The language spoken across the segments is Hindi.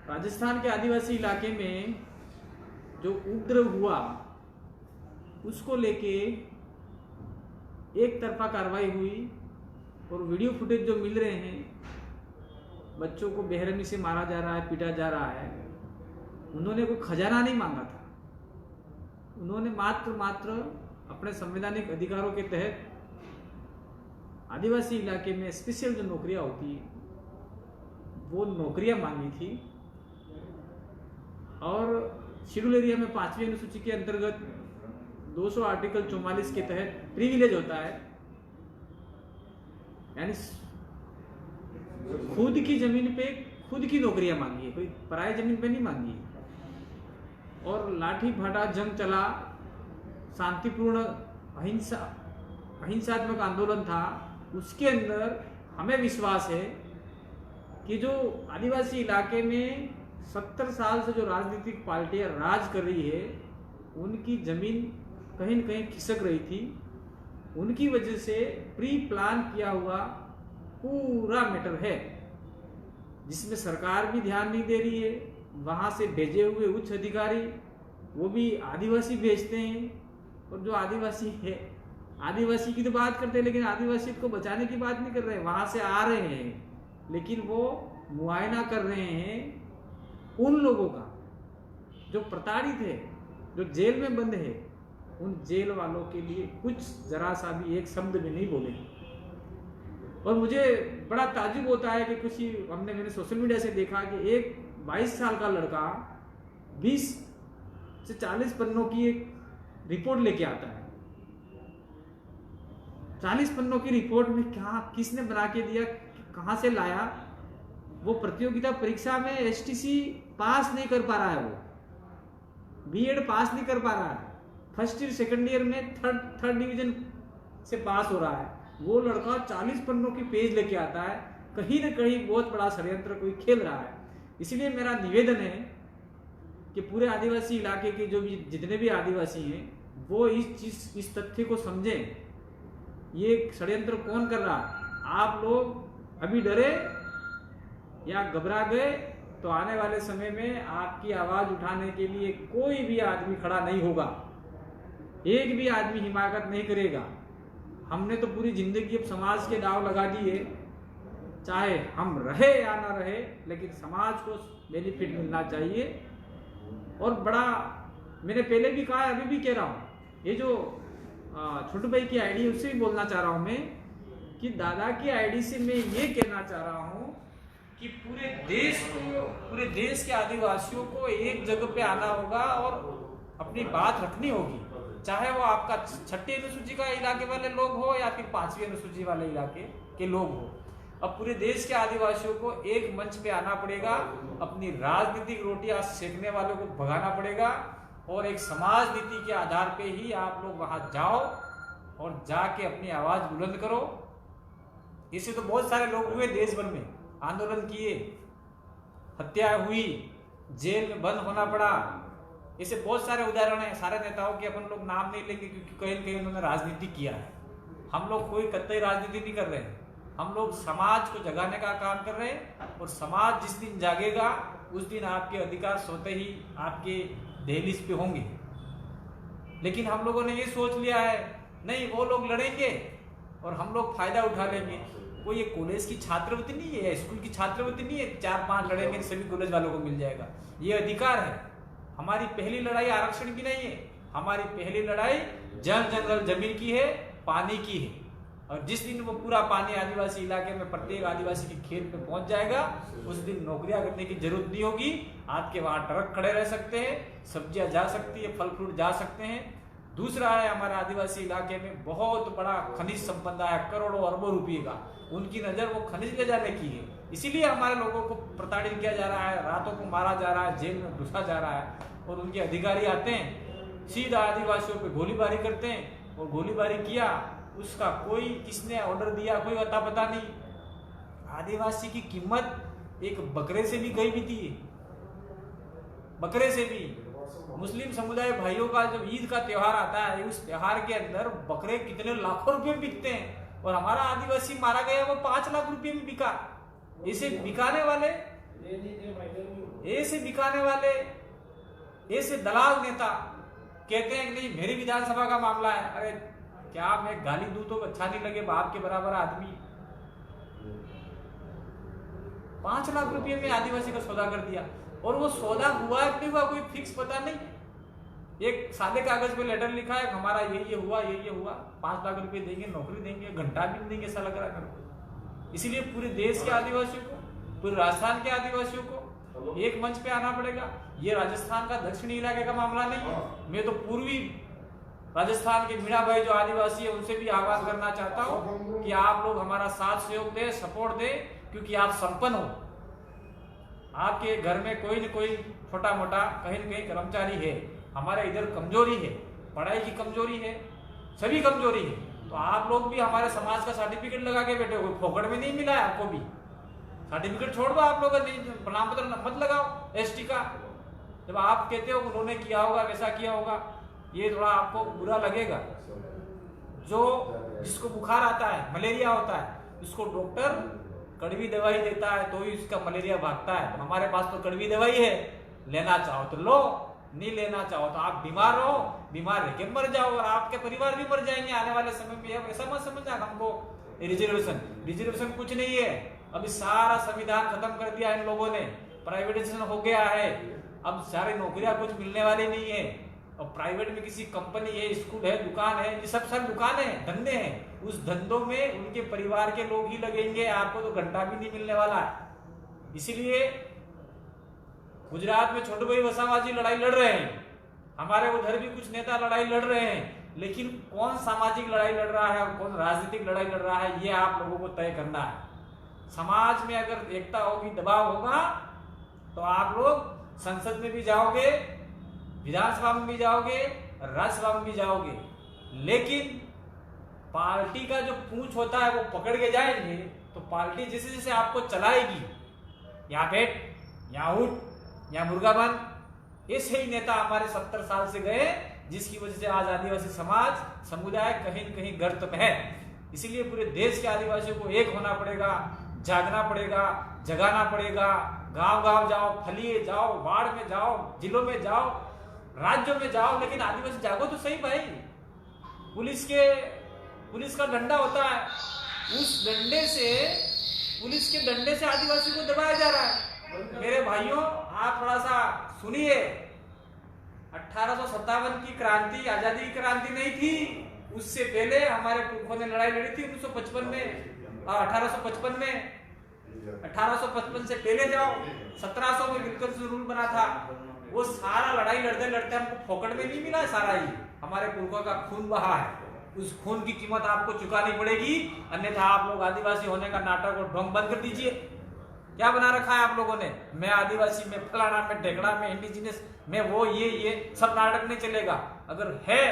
राजस्थान के आदिवासी इलाके में जो उपद्रव हुआ उसको लेके एक तरफा कार्रवाई हुई और वीडियो फुटेज जो मिल रहे हैं, बच्चों को बेरहमी से मारा जा रहा है, पीटा जा रहा है। उन्होंने कोई खजाना नहीं मांगा था, उन्होंने मात्र अपने संवैधानिक अधिकारों के तहत आदिवासी इलाके में स्पेशल जो नौकरियां होती है वो नौकरियां मांगी थी। और शेड्यूल एरिया में 5वीं अनुसूची के अंतर्गत 200 आर्टिकल 44 के तहत प्रिविलेज होता है, यानी खुद की जमीन पे खुद की नौकरियां मांगी है, कोई पराई जमीन पे नहीं मांगी है। और लाठी भाटा जंग चला, शांतिपूर्ण अहिंसात्मक आंदोलन था। उसके अंदर हमें विश्वास है कि जो आदिवासी इलाके में 70 साल से जो राजनीतिक पार्टियां राज कर रही है, उनकी जमीन कहीं न कहीं खिसक रही थी। उनकी वजह से प्री प्लान किया हुआ पूरा मैटर है, जिसमें सरकार भी ध्यान नहीं दे रही है। वहां से भेजे हुए उच्च अधिकारी वो भी आदिवासी भेजते हैं, और जो आदिवासी है, आदिवासी की तो बात करते हैं लेकिन आदिवासी को बचाने की बात नहीं कर रहे हैं। वहां से आ रहे हैं लेकिन वो मुआयना कर रहे हैं उन लोगों का जो प्रताड़ित है, जो जेल में बंद है। उन जेल वालों के लिए कुछ जरा सा भी एक शब्द भी नहीं बोले। और मुझे बड़ा ताज्जुब होता है कि कुछ मैंने सोशल मीडिया से देखा कि एक 22 साल का लड़का 20 से 40 पन्नों की एक रिपोर्ट लेके आता है। 40 पन्नों की रिपोर्ट में क्या किसने बना के दिया, कहां से लाया? वो प्रतियोगिता परीक्षा में एसटीसी पास नहीं कर पा रहा है, वो बीएड पास नहीं कर पा रहा है, फर्स्ट ईयर सेकंड ईयर में थर्ड डिवीजन से पास हो रहा है। वो लड़का 40 पन्नों की पेज लेके आता है। कहीं ना कहीं बहुत बड़ा षड्यंत्र कोई खेल रहा है। इसलिए मेरा निवेदन है कि पूरे आदिवासी इलाके के जो भी जितने भी आदिवासी हैं वो इस तथ्य को समझें, ये षड्यंत्र कौन कर रहा है। आप लोग अभी डरे या घबरा गए तो आने वाले समय में आपकी आवाज उठाने के लिए कोई भी आदमी खड़ा नहीं होगा, एक भी आदमी हिमाकत नहीं करेगा। हमने तो पूरी जिंदगी अब समाज के दाव लगा दिए, चाहे हम रहे या ना रहे, लेकिन समाज को बेनिफिट मिलना चाहिए। और बड़ा मैंने पहले भी कहा है, अभी भी कह रहा हूँ, ये जो छोटू भाई की आईडी है उससे भी बोलना चाह रहा हूं मैं कि दादा की आईडी से मैं ये कहना चाह रहा हूं कि पूरे देश के आदिवासियों को एक जगह पे आना होगा और अपनी बात रखनी होगी, चाहे वो आपका 6ठी अनुसूची का इलाके वाले लोग हो या फिर 5वीं अनुसूची वाले इलाके के लोग हो। अब पूरे देश के आदिवासियों को एक मंच पे आना पड़ेगा, अपनी राजनीतिक रोटियां सेकने वालों को भगाना पड़ेगा, और एक समाज नीति के आधार पे ही आप लोग वहां जाओ और जाके अपनी आवाज बुलंद करो। इससे तो बहुत सारे लोग हुए, देश भर में आंदोलन किए, हत्या हुई, जेल में बंद होना पड़ा। ऐसे बहुत सारे उदाहरण हैं। सारे नेताओं के अपन लोग नाम नहीं लेंगे क्योंकि कहीं न कहीं उन्होंने राजनीति किया है। हम लोग कोई कतई राजनीति नहीं कर रहे हैं, हम लोग समाज को जगाने का काम कर रहे हैं। और समाज जिस दिन जागेगा उस दिन आपके अधिकार स्वतः ही आपके दहलीज पे होंगे। लेकिन हम लोगों ने ये सोच लिया है, नहीं वो लोग लड़ेंगे और हम लोग फायदा उठा लेंगे। कोई ये कॉलेज की छात्रवृत्ति नहीं है, स्कूल की छात्रवृत्ति नहीं है 4-5 लड़ेंगे सभी कॉलेज वालों को मिल जाएगा। ये अधिकार है। हमारी पहली लड़ाई आरक्षण की नहीं है, हमारी पहली लड़ाई जंगल जमीन की है, पानी की है। और जिस दिन वो पूरा पानी आदिवासी इलाके में प्रत्येक आदिवासी के खेत में पहुंच जाएगा, उस दिन नौकरियां करने की जरूरत नहीं होगी। आपके वहां ट्रक खड़े रह सकते हैं, सब्जियां जा सकती है, फल फ्रूट जा सकते हैं। दूसरा है, हमारे आदिवासी इलाके में बहुत बड़ा खनिज संपदा है, करोड़ों अरबों रुपये का। उनकी नजर वो खनिज ले जाने की है, इसीलिए हमारे लोगों को प्रताड़ित किया जा रहा है, रातों को मारा जा रहा है, जेल में घुसा जा रहा है। और उनके अधिकारी आते हैं, सीधा आदिवासियों पे गोलीबारी करते हैं। और गोलीबारी किया, उसका कोई किसने ऑर्डर दिया कोई अता पता नहीं। आदिवासी की कीमत एक बकरे से भी गई भी थी, बकरे से भी। मुस्लिम समुदाय भाइयों का जब ईद का त्योहार आता है, उस त्योहार के अंदर बकरे कितने लाखों रुपए में बिकते हैं, और हमारा आदिवासी मारा गया वो 5 लाख रुपए में बिका। इसे बिकाने वाले ऐसे दिखाने वाले, ऐसे दलाल नेता कहते हैं कि नहीं मेरी विधानसभा का मामला है। अरे क्या मैं गाली दूं तो अच्छा नहीं लगे, बाप के बराबर आदमी। 5 लाख रुपए में आदिवासी का सौदा कर दिया, और वो सौदा हुआ कि नहीं हुआ कोई फिक्स पता नहीं। एक सादे कागज पे लेटर लिखा है हमारा ये हुआ, ये हुआ, 5 लाख रुपए देंगे, नौकरी देंगे, घंटा भी नहीं देंगे, ऐसा लग रहा है मेरे को। इसीलिए पूरे देश के आदिवासियों को, पूरे राजस्थान के आदिवासियों को एक मंच पे आना पड़ेगा। ये राजस्थान का दक्षिणी इलाके का मामला नहीं है। मैं तो पूर्वी राजस्थान के मीणा भाई जो आदिवासी है उनसे भी आह्वान करना चाहता हूँ कि आप लोग हमारा साथ सहयोग दे, सपोर्ट दे, क्योंकि आप संपन्न हो। आपके घर में कोई न कोई छोटा मोटा कहीं न कहीं कर्मचारी है। हमारे इधर कमजोरी है, पढ़ाई की कमजोरी है, सभी कमजोरी है। तो आप लोग भी हमारे समाज का सर्टिफिकेट लगा के बैठे हो, फोकट में नहीं मिला है आपको भी। सर्टिफिकेट छोड़ दो, आप लोग प्रमाण पत्र मत लगाओ एसटी का। जब आप कहते हो उन्होंने किया होगा, वैसा किया होगा, ये थोड़ा आपको बुरा लगेगा। जो जिसको बुखार आता है, मलेरिया होता है, उसको डॉक्टर कड़वी दवाई देता है तो ही उसका मलेरिया भागता है। तो हमारे पास तो कड़वी दवाई है, लेना चाहो तो लो, नहीं लेना चाहो तो आप बीमार रहो, बीमार रह के मर जाओ, और आपके परिवार भी मर जाएंगे आने वाले समय में। ऐसा मत समझना हमको रिजर्वेशन कुछ नहीं है। अभी सारा संविधान खत्म कर दिया इन लोगों ने, प्राइवेटाइजेशन हो गया है। अब सारी नौकरियां कुछ मिलने वाली नहीं है। और प्राइवेट में किसी कंपनी है, स्कूल है, दुकान है, ये सब दुकानें हैं, धंधे हैं। उस धंधों में उनके परिवार के लोग ही लगेंगे, आपको तो घंटा भी नहीं मिलने वाला है। इसीलिए गुजरात में छोटू भाई वसावा जी लड़ाई लड़ रहे हैं, हमारे उधर भी कुछ नेता लड़ाई लड़ रहे हैं, लेकिन कौन सामाजिक लड़ाई लड़ रहा है और कौन राजनीतिक लड़ाई लड़ रहा है, ये आप लोगों को तय करना है। समाज में अगर एकता होगी, दबाव होगा, तो आप लोग संसद में भी जाओगे, विधानसभा में भी जाओगे, राज्यसभा में भी जाओगे। लेकिन पार्टी का जो पूंछ होता है वो पकड़ के जाएंगे तो पार्टी जैसे जैसे आपको चलाएगी, यहाँ बैठ, यहाँ उठ, यहाँ मुर्गा बन, ऐसे ही नेता हमारे 70 साल से गए, जिसकी वजह से आज आदिवासी समाज समुदाय कहीं न कहीं गर्त में है। इसीलिए पूरे देश के आदिवासियों को एक होना पड़ेगा, जागना पड़ेगा, जगाना पड़ेगा। गांव गांव जाओ, फलिए जाओ, वार्ड में जाओ, जिलों में जाओ, राज्यों में जाओ, लेकिन आदिवासी जागो तो सही भाई। पुलिस का डंडा होता है, उस डंडे से, पुलिस के डंडे से आदिवासी को दबाया जा रहा है। मेरे भाइयों, आप थोड़ा सा सुनिए। 1857 की क्रांति आजादी की क्रांति नहीं थी, उससे पहले हमारे पुरखों ने लड़ाई लड़ी थी 1955 में, 1855 में। 1855 से पहले जाओ, 1700 में विल्सन रूल बना था। वो सारा लड़ाई लड़ते लड़ते हमको फोकट में नहीं मिला, सारा ही हमारे पुरखों का खून बहा है। उस खून की कीमत आपको चुकानी पड़ेगी, अन्यथा आप लोग आदिवासी होने का नाटक और ढोंग बंद कर दीजिए। क्या बना रखा है आप लोगों ने, मैं आदिवासी, मैं फलाना, मैं ढेकड़ा, मैं इंडिजिनस, मैं वो, ये सब नाटक नहीं चलेगा। अगर है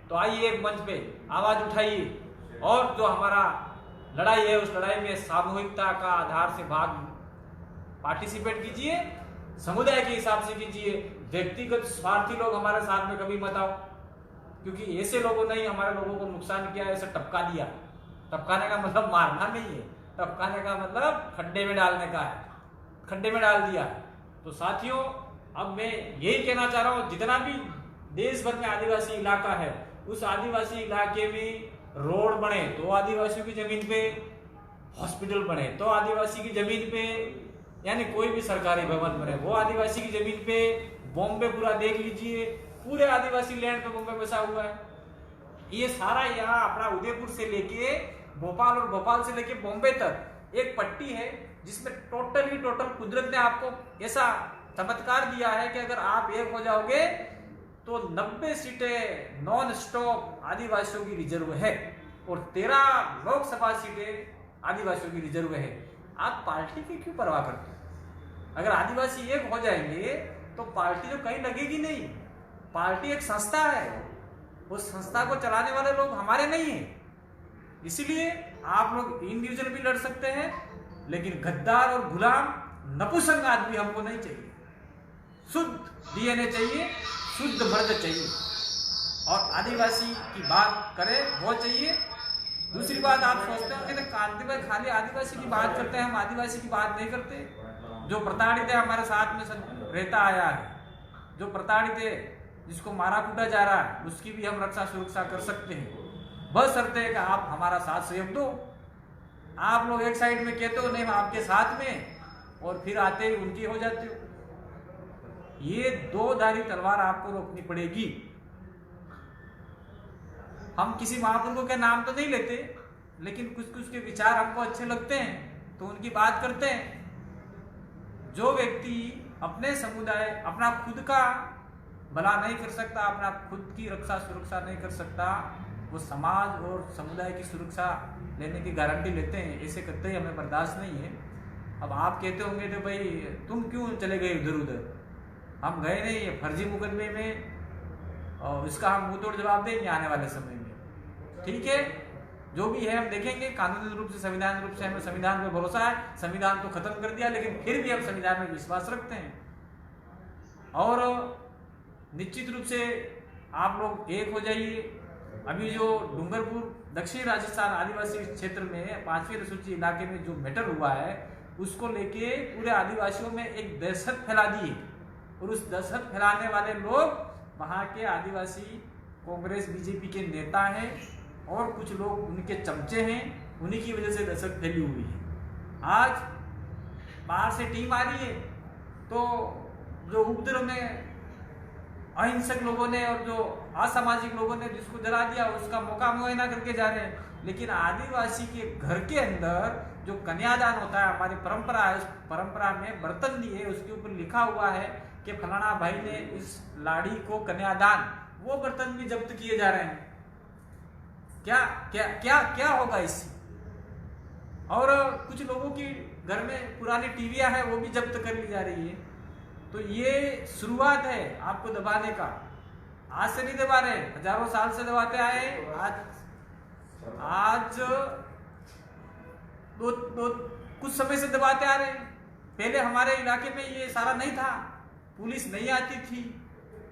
तो आइए एक मंच पे आवाज उठाइए, और जो हमारा लड़ाई है उस लड़ाई में सामूहिकता का आधार से भाग पार्टिसिपेट कीजिए, समुदाय के हिसाब से कीजिए। व्यक्तिगत स्वार्थी लोग हमारे साथ में कभी मत आओ, क्योंकि ऐसे लोगों ने ही हमारे लोगों को नुकसान किया, ऐसे टपका दिया। टपकाने का मतलब मारना नहीं है, टपकाने का मतलब खड्डे में डालने का है, खड्डे में डाल दिया। तो साथियों, अब मैं यही कहना चाह रहा हूं, जितना भी देश भर में आदिवासी इलाका है, उस आदिवासी इलाके में रोड बने तो आदिवासियों की जमीन पे, हॉस्पिटल बने तो आदिवासी की जमीन पे, यानी कोई भी सरकारी भवन बने वो आदिवासी की जमीन पे। बॉम्बे पूरा देख लीजिए, पूरे आदिवासी लैंड पे बॉम्बे बसा हुआ है। ये सारा यहाँ अपना उदयपुर से लेके भोपाल और भोपाल से लेके बॉम्बे तक एक पट्टी है, जिसमें टोटल कुदरत ने आपको ऐसा चमत्कार दिया है कि अगर आप एक हो जाओगे तो 90 सीटें नॉन स्टॉप आदिवासियों की रिजर्व है, और 13 लोकसभा सीटें आदिवासियों की रिजर्व है। आप पार्टी की क्यों परवाह करते हो? अगर आदिवासी एक हो जाएंगे तो पार्टी तो कहीं लगेगी नहीं। पार्टी एक संस्था है, उस संस्था को चलाने वाले लोग हमारे नहीं हैं। इसलिए आप लोग इंडिविजुअल भी लड़ सकते हैं, लेकिन गद्दार और गुलाम नपुंसक आदमी हमको नहीं चाहिए। शुद्ध डीएनए चाहिए, शुद्ध मर्द चाहिए, और आदिवासी की बात करे वो चाहिए। दूसरी बात, आप सोचते हो कि कांति भाई खाली आदिवासी की बात करते हैं, हम आदिवासी की बात नहीं करते। जो प्रताड़ित है हमारे साथ में रहता आया है, जो प्रताड़ित है, जिसको मारा कूटा जा रहा है, उसकी भी हम रक्षा सुरक्षा कर सकते हैं, बशर्ते है कि आप हमारा साथ सहयोग दो। आप लोग एक साइड में कहते हो नहीं हम आपके साथ में, और फिर आते ही उनकी हो जाते हो। ये दो धारी तलवार आपको रोकनी पड़ेगी। हम किसी महापुरुषों के नाम तो नहीं लेते, लेकिन कुछ कुछ के विचार हमको अच्छे लगते हैं तो उनकी बात करते हैं। जो व्यक्ति अपने समुदाय, अपना खुद का भला नहीं कर सकता, अपना खुद की रक्षा सुरक्षा नहीं कर सकता, वो समाज और समुदाय की सुरक्षा लेने की गारंटी लेते हैं। ऐसे करते ही हमें बर्दाश्त नहीं है। अब आप कहते होंगे तो भाई तुम क्यों चले गए इधर उधर? हम गए नहीं, ये फर्जी मुकदमे में, और इसका हम मुंह तोड़ जवाब देंगे आने वाले समय में। ठीक है, जो भी है हम देखेंगे। कानूनी रूप से, संविधान रूप से हमें संविधान पे भरोसा है। संविधान तो खत्म कर दिया, लेकिन फिर भी हम संविधान में विश्वास रखते हैं। और निश्चित रूप से आप लोग एक हो जाइए। अभी जो डूंगरपुर दक्षिणी राजस्थान आदिवासी क्षेत्र में 5वीं अनुसूची इलाके में जो मैटर हुआ है, उसको लेके पूरे आदिवासियों में एक दहशत फैला दी है। और उस दहशत फैलाने वाले लोग वहाँ के आदिवासी कांग्रेस बीजेपी के नेता हैं और कुछ लोग उनके चमचे हैं। उन्हीं की वजह से दहशत फैली हुई है। आज बाहर से टीम आ रही है तो जो उपद्रव में अहिंसक लोगों ने और जो असामाजिक लोगों ने जिसको जला दिया उसका मौका मुआयना करके जा रहे हैं। लेकिन आदिवासी के घर के अंदर जो कन्यादान होता है, हमारी परंपरा है, उस परंपरा में बर्तन दिए, उसके ऊपर लिखा हुआ है कि फलाना भाई ने इस लाड़ी को कन्यादान, वो बर्तन भी जब्त किए जा रहे हैं। क्या क्या क्या क्या होगा इससे? और कुछ लोगों की घर में पुरानी टीवियां हैं, वो भी जब्त कर ली जा रही है। तो ये शुरुआत है आपको दबाने का। आज से नहीं दबा रहे, हजारों साल से दबाते आए। आज कुछ समय से दबाते आ रहे हैं। पहले हमारे इलाके में ये सारा नहीं था, पुलिस नहीं आती थी।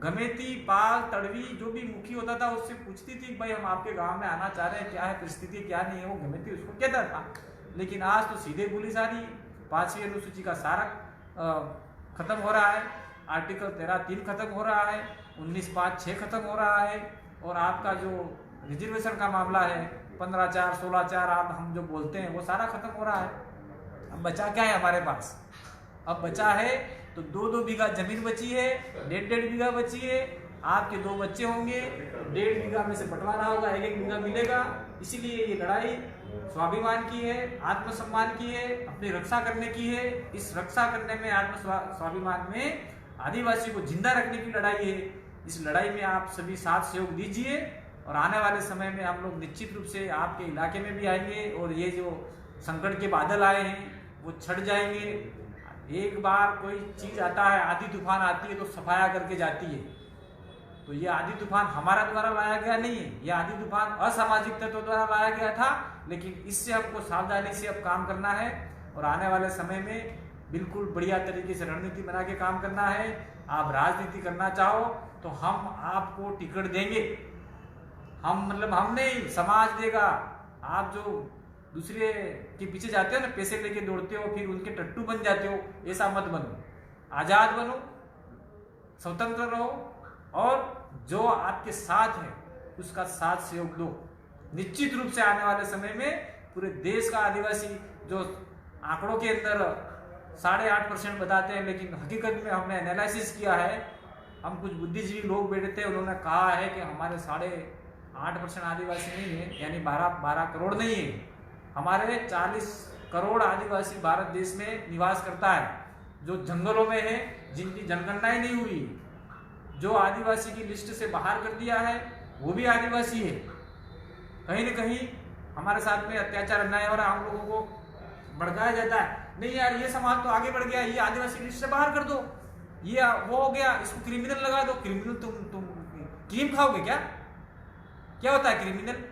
गमेती, पाल, तड़वी जो भी मुखी होता था उससे पूछती थी भाई हम आपके गांव में आना चाह रहे हैं, क्या है परिस्थिति, क्या नहीं है, वो गमेती उसको कहता था। लेकिन आज तो सीधे पुलिस आ रही है। 5वीं अनुसूची का सारा खत्म हो रहा है, आर्टिकल 13(3) खत्म हो रहा है, 19(5)(6) खत्म हो रहा है, और आपका जो रिजर्वेशन का मामला है 15(4), 16(4) आप हम जो बोलते हैं वो सारा खत्म हो रहा है। अब बचा क्या है हमारे पास? अब बचा है तो 2-2 बीघा जमीन बची है, 1.5 बीघा बची है। आपके 2 बच्चे होंगे, 1.5 बीघा में से बंटवारा होगा, 1-1 बीघा मिलेगा। इसीलिए ये लड़ाई स्वाभिमान की है, आत्मसम्मान की है, अपनी रक्षा करने की है। इस रक्षा करने में, स्वाभिमान में आदिवासी को जिंदा रखने की लड़ाई है। इस लड़ाई में आप सभी साथ सहयोग दीजिए, और आने वाले समय में हम लोग निश्चित रूप से आपके इलाके में भी आएंगे, और ये जो संकट के बादल आए हैं वो छट जाएंगे। एक बार कोई चीज आता है, आंधी तूफान आती है तो सफाया करके जाती है। तो ये आंधी तूफान हमारा द्वारा लाया गया नहीं है, ये आंधी तूफान असामाजिक तत्वों द्वारा लाया गया था। लेकिन इससे हमको सावधानी से अब काम करना है, और आने वाले समय में बिल्कुल बढ़िया तरीके से रणनीति बना के काम करना है। आप राजनीति करना चाहो तो हम आपको टिकट देंगे, हम मतलब हम नहीं, समाज देगा। आप जो दूसरे के पीछे जाते हो ना, पैसे लेके दौड़ते हो, फिर उनके टट्टू बन जाते हो, ऐसा मत बनो। आजाद बनो, स्वतंत्र रहो, और जो आपके साथ है उसका साथ सहयोग दो। निश्चित रूप से आने वाले समय में पूरे देश का आदिवासी, जो आंकड़ों के अंदर 8.5% बताते हैं, लेकिन हकीकत में हमने एनालिसिस किया है, हम कुछ बुद्धिजीवी लोग बैठे थे, उन्होंने कहा है कि हमारे 8.5% आदिवासी नहीं है, यानी 12 करोड़ नहीं है। हमारे 40 करोड़ आदिवासी भारत देश में निवास करता है, जो जंगलों में है, जिनकी जनगणना ही नहीं हुई। जो आदिवासी की लिस्ट से बाहर कर दिया है वो भी आदिवासी है। कहीं न कहीं हमारे साथ में अत्याचार अन्याय हो रहा है, हम लोगों को भड़काया जाता है, नहीं यार ये समाज तो आगे बढ़ गया, ये आदिवासी लिस्ट से बाहर कर दो, ये वो हो गया, इसको क्रिमिनल लगा दो। क्रिमिनल तुम क्रीम खाओगे क्या? क्या होता है क्रिमिनल?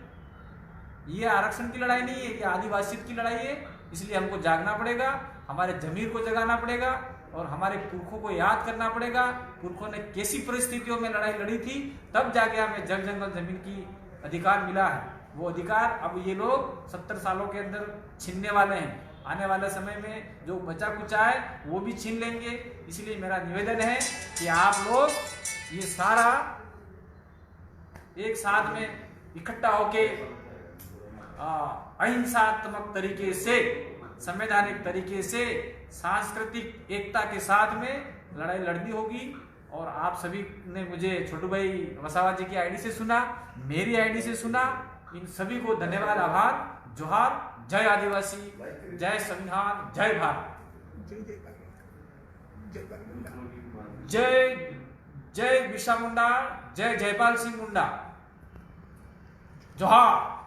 ये आरक्षण की लड़ाई नहीं है, ये आदिवासियत की लड़ाई है। इसलिए हमको जागना पड़ेगा, हमारे जमीर को जगाना पड़ेगा, और हमारे पुरखों को याद करना पड़ेगा। पुरखों ने कैसी परिस्थितियों में लड़ाई लड़ी थी, तब जाके हमें जग जंगल जमीन की अधिकार मिला है। वो अधिकार अब ये लोग 70 सालों के अंदर छीनने वाले हैं। आने वाले समय में जो बचा कुचा है वो भी छीन लेंगे। इसलिए मेरा निवेदन है कि आप लोग ये सारा एक साथ में इकट्ठा होके अहिंसात्मक तरीके से, संवैधानिक तरीके से, सांस्कृतिक एकता के साथ में लड़ाई लड़नी होगी। और आप सभी ने मुझे छोटू भाई वसावा जी की आईडी से सुना, मेरी आईडी से सुना, इन सभी को धन्यवाद, आभार, जोहार। जय आदिवासी, जय संविधान, जय भारत, जय जय बिरसा मुंडा, जय जयपाल सिंह मुंडा, जोहार।